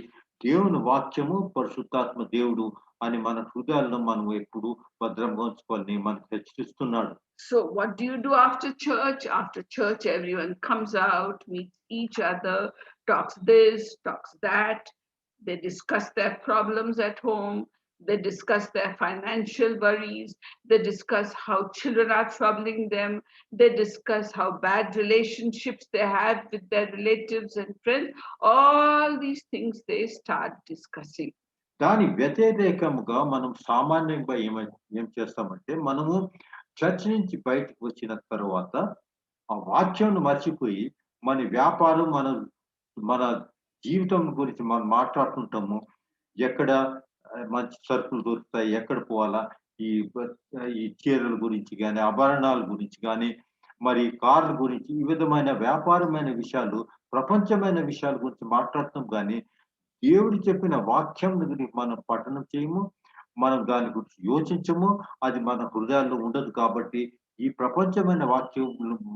దేవుని వాక్యము పరిశుద్ధాత్మ దేవుడు అని మన హృదయాలను మనం ఎప్పుడు భద్రంగా ఉంచుకోవాలని మనకు హెచ్చరిస్తున్నాడు. So what do you do after church? After church, everyone comes out, meets each other, talks this, talks that. They discuss their problems at home. They discuss their financial worries. They discuss how children are troubling them. They discuss how bad relationships they have with their relatives and friends. All these things they start discussing. దాని వ్యతిరేకముగా మనం సామాన్యంగా ఏం చేస్తామంటే మనము చర్చ్ నుంచి బయటకు వచ్చిన తర్వాత ఆ వాక్యాన్ని మర్చిపోయి మన వ్యాపారం మన జీవితం గురించి మనం మాట్లాడుతుంటాము. ఎక్కడ మంచి సరుకులు దొరుకుతాయి, ఎక్కడ పోవాలా, ఈ చీరల గురించి కానీ ఆభరణాల గురించి కానీ మరి కార్ల గురించి ఈ విధమైన వ్యాపారమైన విషయాలు ప్రపంచమైన విషయాల గురించి మాట్లాడతాం. కానీ దేవుడు చెప్పిన వాక్యం గురించి మనం పఠనం చేయము, మనం దాని గురించి యోచించము, అది మన హృదయాల్లో ఉండదు. కాబట్టి ఈ ప్రపంచమైన వాక్యం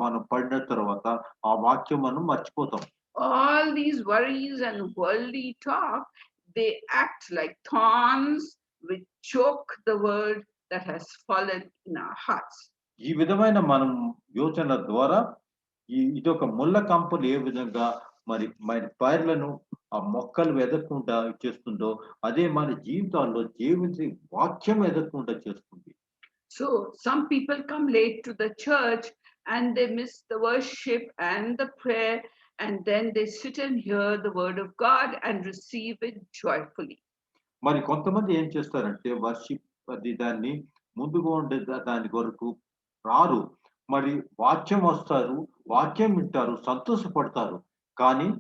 మనం పడిన తర్వాత ఆ వాక్యం మనం మర్చిపోతాం. All these worries and worldly talk, they act like thorns which choke the word that has fallen in our hearts. ఈ విధమైన మనం యోచన ద్వారా ఇదొక ముళ్ళ కంపలు ఏ విధంగా మరి మన పైర్లను ఆ మొక్కలు ఎదగకుండా చేస్తుందో అదే మన జీవితాల్లో జీవించి వాక్యం ఎదగకుండా చేస్తుంది. So some people come late to the church and they miss the worship and the prayer, and then they sit and hear the word of God and receive it joyfully. మరి కొంతమంది ఏం చేస్తారంటే వర్షిప్ దాన్ని ముందుగా ఉండే దాని కొరకు రారు, మరి వాక్యం వస్తారు, వాక్యం వింటారు, సంతోషపడతారు, కానీ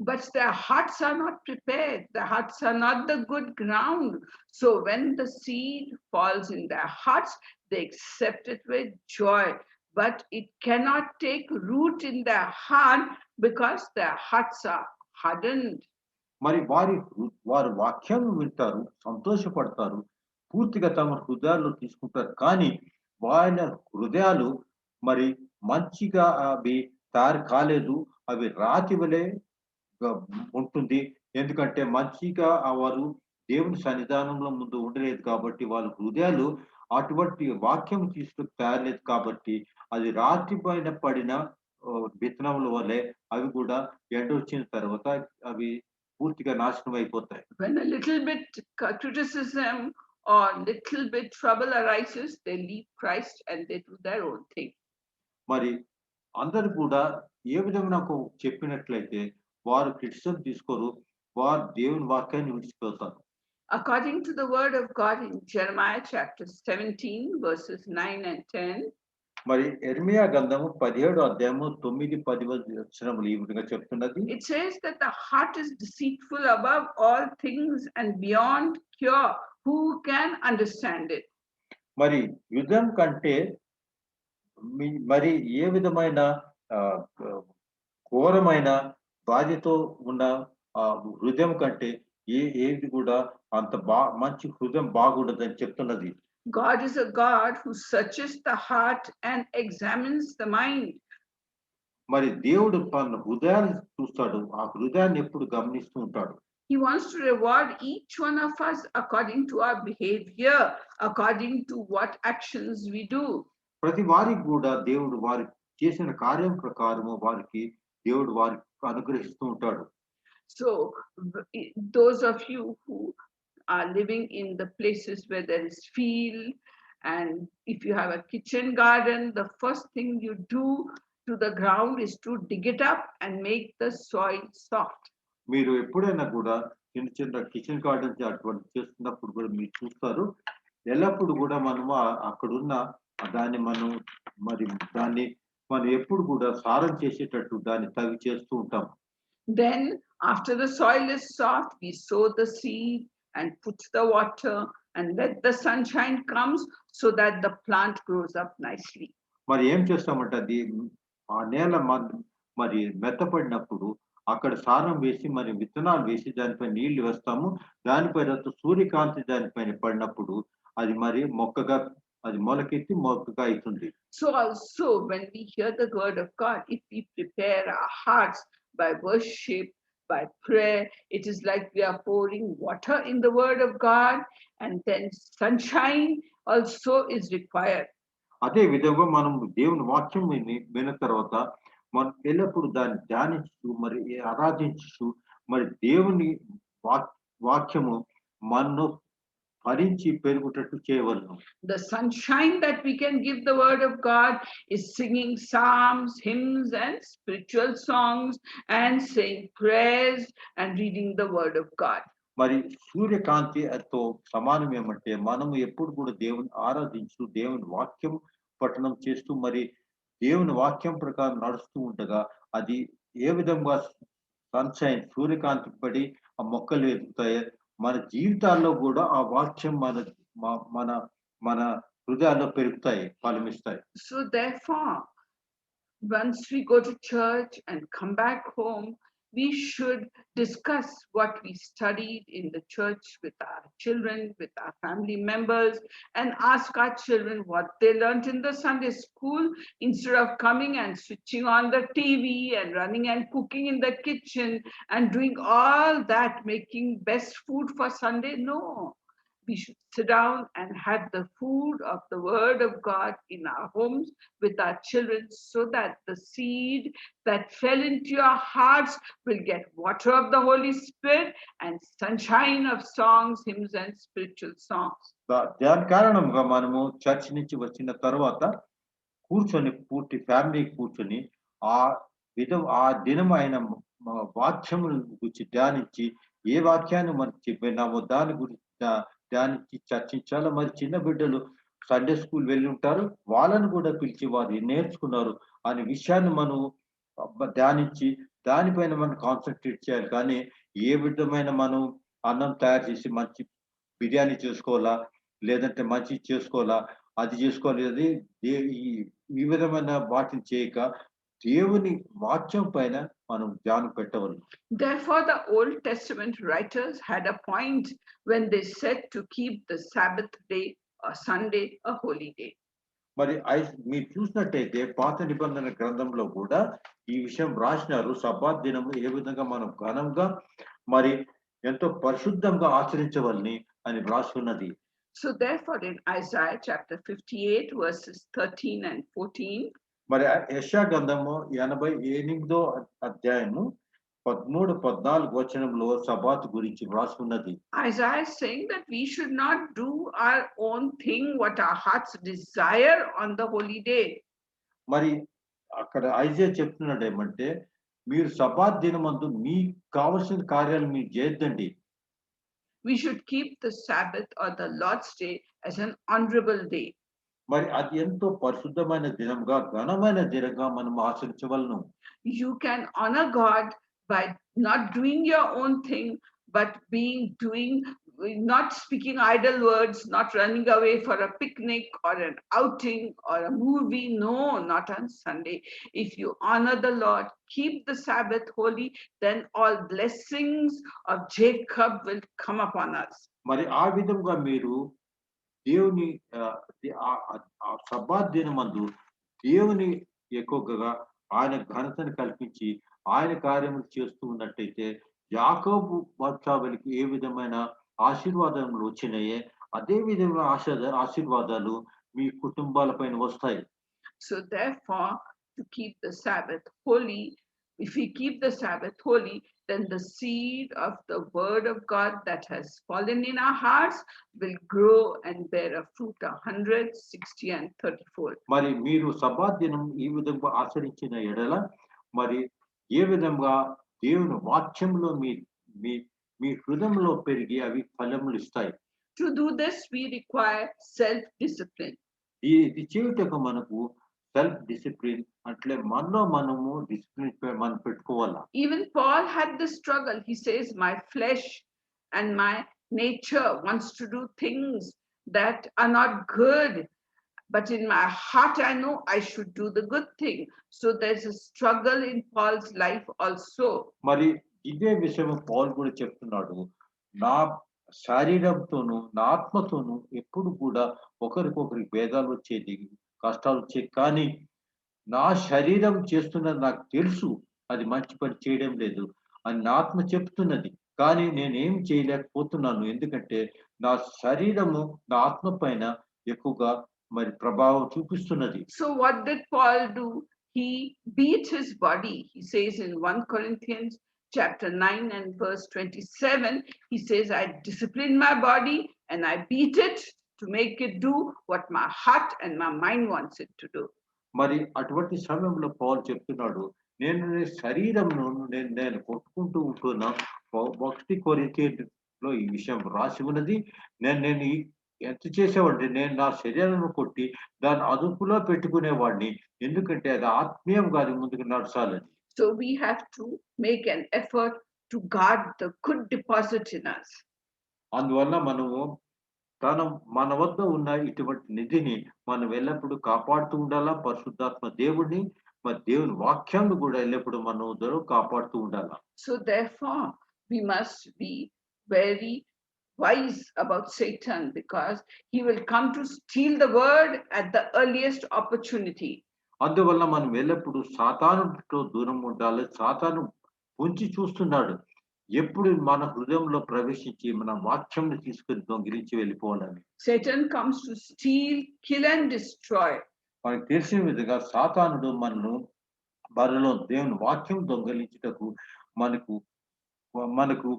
but their hearts are not prepared. Their hearts are not the good ground. So when the seed falls in their hearts, they accept it with joy, but it cannot take root in their heart because their hearts are hardened. మరి వారు వాక్యం వింటారు, సంతోషపడతారు, పూర్తిగా తమ హృదయాల్లో తీసుకుంటారు. కానీ వాళ్ళ హృదయాలు మరి మంచిగా అవి తయారు కాలేదు. అవి రాతి వలె గా ఉంటుంది. ఎందుకంటే మంచిగా వారు దేవుని సన్నిధానంలో ముందు ఉండలేదు కాబట్టి వాళ్ళ హృదయాలు అటువంటి వాక్యం తీసుకొని తేలేదు కాబట్టి అది రాతి పైన పడిన విత్తనముల వలె అవి కూడా ఎండొచ్చిన తర్వాత అవి పూర్తిగా నాశనం అయిపోతాయి. When a little bit criticism or little bit trouble arises, they leave Christ and they do their own thing. మరి అందరూ కూడా ఏ విధంగా నాకు చెప్పినట్లయితే వారు క్రిటిసిజం తీసుకోరు. వారు దేవుని వాక్యాన్ని విడిచిపోతారు. According to the word of God in Jeremiah chapter 17, verses 9 and 10, మరి యెర్మీయా గ్రంథము 17వ అధ్యాయము 9, 10 వచనములు ఈ విధంగా చెప్తున్నది. it says that the heart is deceitful above all things and beyond cure. Who can understand it? మరి యుద్ధం కంటే మరి ఏ విధమైన ఘోరమైన బాధతో ఉన్న హృదయం కంటే ఏది కూడా అంత మంచి హృదయం బాగుండదని చెప్తున్నది. God is a God who searches the heart and examines the mind. మరి దేవుడు తన హృదయాన్ని చూస్తాడు. ఆ హృదయాన్ని ఎప్పుడు గమనిస్తూ ఉంటాడు. He wants to reward each one of us according to our behavior, according to what actions we do. ప్రతి వారికి కూడా దేవుడు వారి చేసిన కార్యం ప్రకారము వారికి దేవుడు వారికి అనుగ్రహిస్తూ ఉంటాడు. So those of you who are living in the places where there is field, and if you have a kitchen garden, the first thing you do to the ground is to dig it up and make the soil soft. మీరు ఎప్పుడైనా కూడా చిన్న చిన్న కిచెన్ గార్డెన్స్ అటువంటి చేస్తున్నప్పుడు కూడా మీరు చూస్తారు. ఎల్లప్పుడు కూడా మనము అక్కడున్న దాన్ని మనం ఎప్పుడు కూడా సారం చేసేటట్టు దాన్ని తవ్వి చేస్తూ ఉంటాం. Then after the soil is soft, we sow the seed and put the water and let the sunshine comes so that the plant grows up nicely. మరి ఏం చేస్తామంటే అది ఆ నేల మరి మెత్తపడినప్పుడు అక్కడ సారం వేసి మరి విత్తనాలు వేసి దానిపై నీళ్లు వేస్తాము. దానిపై సూర్యకాంతి దానిపైన పడినప్పుడు అది మరి మొక్కగా అది మొలకెత్తి మొక్కగా అవుతుంది. So also when we hear the word of God, if we prepare our hearts by worship, by prayer, it is like we are pouring water in the word of God, and then sunshine also is required. అదే విధంగా మనం దేవుని వాక్యం విన్న తర్వాత మనం ఎల్లప్పుడు దాన్ని ధ్యానించు మరి ఆరాధించు మరి దేవుని వాక్యము మనను భరించి పెరుగుటట్టు చేయవలను. The sunshine that we can give the word of God is singing psalms, hymns, and spiritual songs, and saying prayers and reading the word of God. మరి సూర్యకాంతితో సమానం ఏమంటే మనము ఎప్పుడు కూడా దేవుని ఆరాధించు దేవుని వాక్యం పఠనం చేస్తూ మరి దేవుని వాక్యం ప్రకారం నడుస్తూ ఉండగా అది ఏ విధంగా సన్షైన్ సూర్యకాంతి పడి ఆ మొక్కలు ఎదుగుతాయో మన జీవితాల్లో కూడా ఆ వాక్యం మన హృదయాల్లో పెరుగుతాయి, ఫలమిస్తాయి. So therefore, once we go to church and come back home, we should discuss what we studied in the church with our children, with our family members, and ask our children what they learned in the Sunday school, instead of coming and switching on the TV and running and cooking in the kitchen and doing all that, making best food for Sunday. No. We should sit down and have the food of the word of God in our homes with our children, so that the seed that fell into your hearts will get water of the Holy Spirit and sunshine of songs, hymns, and spiritual songs. దాని కారణంగా మనము చర్చ్ నుంచి వచ్చిన తర్వాత కూర్చొని పూర్తి ఫ్యామిలీ కూర్చొని ఆ దినం ఆయన వాక్యముల గురించి ధ్యానించి ఏ వాక్యాన్ని మనం చెప్పినామో దాని గురించి ధ్యానించి చర్చించాలి. మరి చిన్న బిడ్డలు సండే స్కూల్ వెళ్ళి ఉంటారు, వాళ్ళను కూడా పిలిచి వారు నేర్చుకున్నారు అనే విషయాన్ని మనం ధ్యానించి దానిపైన మనం కాన్సన్ట్రేట్ చేయాలి. కానీ ఏ విధమైన మనం అన్నం తయారు చేసి మంచి బిర్యానీ చేసుకోవాలా, లేదంటే మంచి చేసుకోవాలా, అది చేసుకోవాలి, ఈ విధమైన వాటిని చేయక దేవుని వాక్యం పైన మనం ధ్యానం పెట్టవలను. Therefore, the Old Testament writers had a point when they said to keep the Sabbath day or Sunday a holy day. మరి మీరు చూసినట్టయితే పాత నిబంధన గ్రంథంలో కూడా ఈ విషయం రాసినారు. సబ్బాత్ దినము ఏ విధంగా మనం ఘనంగా మరి ఎంతో పరిశుద్ధంగా ఆచరించవలని అని రాసున్నది. So therefore, in Isaiah chapter 58 verses 13 and 14, మరి యెషయా గ్రంథము 88వ అధ్యాయము 13-14 వచనంలో సబాత్ గురించి రాసున్నది. Isaiah is saying that we should not do our own thing, what our hearts desire on the holy day. మరి అక్కడ ఐజయా చెప్తున్నాడు ఏమంటే, మీరు సబాత్ దినమందు మీకు కావలసిన కార్యాలు మీరు చేయొద్దండి. We should keep the Sabbath or the Lord's Day as an honorable day. మరి అది ఎంతో పరిశుద్ధమైన దినంగా ఘనమైన దినంగా మనం ఆచరించవలను. You can honor God by not doing your own thing, but not speaking idle words, not running away for a picnic or an outing or a movie. No, not on Sunday. If you honor the Lord, keep the Sabbath holy, then all blessings of Jacob will come upon us. మరి ఆ విధంగా మీరు దేవుని సబ్బాత్ దినమందు దేవుని ఎక్కువగా ఆయన ఘనతను కల్పించి ఆయన కార్యములు చేస్తూ ఉన్నట్టయితే యాకోబు వంశావళికి ఏ విధమైన ఆశీర్వాదములు వచ్చినాయే అదే విధమైన ఆశీర్వాదాలు మీ కుటుంబాల పైన వస్తాయి. So therefore, to keep the Sabbath holy, if we keep the Sabbath holy, then the seed of the word of God that has fallen in our hearts will grow and bear a fruit 100, 60 and 30-fold. మరి మీరు సబ్బాత్ దినం ఈ విధంగా ఆచరించిన ఎడల మరి ఏ విధంగా దేవుని వాక్యంలో మీ హృదయంలో పెరిగి అవి ఫలములు ఇస్తాయి. To do this, we require self-discipline. ఇది చేయుటకు మనకు సెల్ఫ్ డిసిప్లిన్ అంటే మనము డిసిప్లిన్ మనం పెట్టుకోవాలా. Even Paul had this struggle. He says, my flesh and my nature wants to do things that are not good, but in my heart I know I should do the good thing. So there's a struggle in Paul's life also. మరి ఇదే విషయం పౌలు కూడా చెప్తున్నాడు. నా శరీరంతోను నా ఆత్మతోను ఎప్పుడు కూడా ఒకరికొకరికి భేదాలు వచ్చేది, కష్టాలు వచ్చేది. కానీ నా శరీరం చేస్తున్నది నాకు తెలుసు, అది మంచి పని చేయడం లేదు అని నా ఆత్మ చెప్తున్నది. కానీ నేనేం చేయలేకపోతున్నాను, ఎందుకంటే నా శరీరము నా ఆత్మ పైన ఎక్కువగా మరి ప్రభావం చూపిస్తున్నది. So what did Paul do? He beat his body. He says in 1 Corinthians chapter 9 and verse 27, he says, I discipline my body and I beat it to make it do what my heart and my mind wants it to do. మరి అటువంటి సమయంలో పౌలు చెప్తున్నాడు, నేను శరీరంను నేను కొట్టుకుంటూ ఉంటున్నా. 1 కొరింథీయులలో ఈ విషయం రాసి ఉన్నది. నేను ఎంత చేసేవాడిని, నేను నా శరీరాన్ని కొట్టి దాన్ని అదుపులో పెట్టుకునేవాడిని, ఎందుకంటే అది ఆత్మీయంగా అది ముందుకు నడచాలని. So we have to make an effort to guard the good deposit in us. అందువల్ల మనము మన వద్ద ఉన్న ఇటువంటి నిధిని మనం ఎల్లప్పుడూ కాపాడుతూ ఉండాలా. పరిశుద్ధాత్మ దేవుడిని మరి దేవుని వాక్యాన్ని కూడా ఎల్లప్పుడూ మన వద్ద కాపాడుతూ ఉండాలా. So therefore we must be very wise about Satan, because he will come to steal the word at the earliest opportunity. అందువల్ల మనం ఎల్లప్పుడూ సాతానుతో దూరం ఉండాలి. సాతాను పొంచి చూస్తున్నాడు, ఎప్పుడు మన హృదయంలో ప్రవేశించి మన వాక్యంని తీసుకుని దొంగిలించి వెళ్ళిపోవాలని. Satan comes to steal, kill and destroy. మనకు తెలిసిన విధంగా సాతానుడు మనలో దేవుని వాక్యం దొంగిలించుటకు మనకు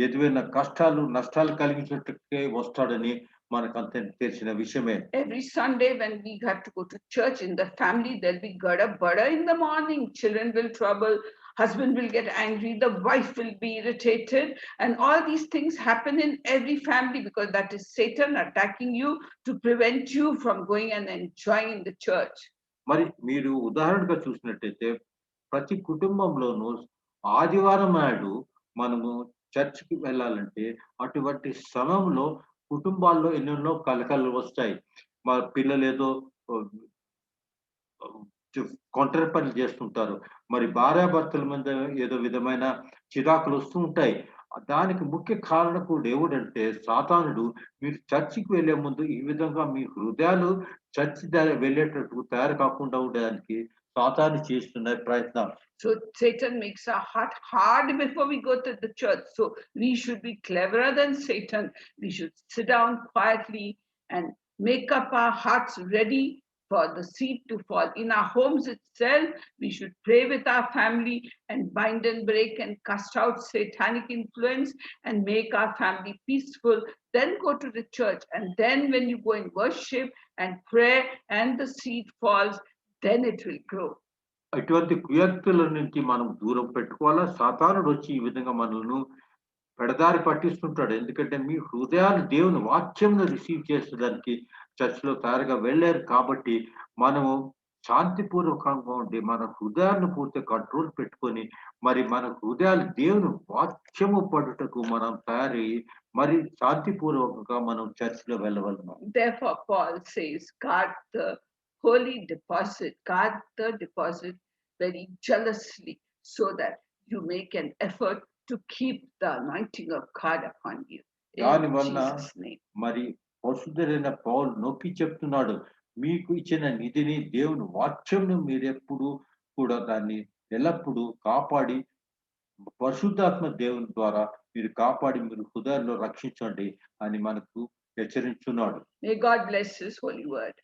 ఎదువైన కష్టాలు నష్టాలు కలిగించేటట్టే వస్తాడని మనకు అంత తెలిసిన విషయమే. Every Sunday when we have to go to church in the family, there'll be gada bada in the morning. Children will trouble, husband will get angry, the wife will be irritated, and all these things happen in every family because that is Satan attacking you to prevent you from going and enjoying in the church. మరి మీరు ఉదాహరణగా చూసినట్టయితే ప్రతి కుటుంబంలోనూ ఆదివారం నాడు మనము చర్చికి వెళ్ళాలంటే అటువంటి సమయంలో కుటుంబాల్లో ఎన్నెన్నో కలకలు వస్తాయి. మా పిల్లలు ఏదో కొంటరి పనులు చేస్తుంటారు. మరి భార్యాభర్తల మధ్య ఏదో విధమైన చిరాకులు వస్తూ ఉంటాయి. దానికి ముఖ్య కారణకుడు ఎవడంటే సాతానుడు. మీరు చర్చికి వెళ్ళే ముందు ఈ విధంగా మీ హృదయాలు చర్చి వెళ్ళేటట్టు తయారు కాకుండా ఉండడానికి సాతాను చేస్తున్న ప్రయత్నం. So Satan makes our heart hard before we go to the church. So we should be cleverer than Satan. We should sit down quietly and make up our hearts ready for the seed to fall. In our homes itself, we should pray with our family and bind and break and cast out satanic influence and make our family peaceful. Then go to the church. And then when you go and worship and pray and the seed falls, then it will grow. అటువంటి కుయక్తుల నుంచి మనం దూరం పెట్టుకోవాలా. సాతానుడు వచ్చి ఈ విధంగా మనల్ని పెడదారి పట్టిస్తుంటాడు. ఎందుకంటే మీ హృదయాలు దేవుని వాక్యంను రిసీవ్ చేసేదానికి చర్చిలో తయారుగా వెళ్ళారు కాబట్టి మనము శాంతిపూర్వకంగా ఉండి మన హృదయాన్ని పూర్తి కంట్రోల్ పెట్టుకొని మరి మన హృదయాలు దేవుని వాక్యము పడుటకు మనం తయారయ్యి మరి శాంతిపూర్వకంగా మనం చర్చిలో వెళ్ళవలము. Therefore, Paul says, guard the holy deposit, guard the deposit very jealously, so that you make an effort to keep the anointing of God upon you. దాని In వలన Jesus' name. మరి పరిశుద్ధుడైన పౌలు నొక్కి చెప్తున్నాడు, మీకు ఇచ్చిన నిధిని దేవుని వాక్యంను మీరెప్పుడు కూడా దాన్ని ఎల్లప్పుడూ కాపాడి పరిశుద్ధాత్మ దేవుని ద్వారా మీరు కాపాడి మీరు హృదయాల్లో రక్షించండి అని మనకు హెచ్చరించున్నాడు. May God bless His holy word.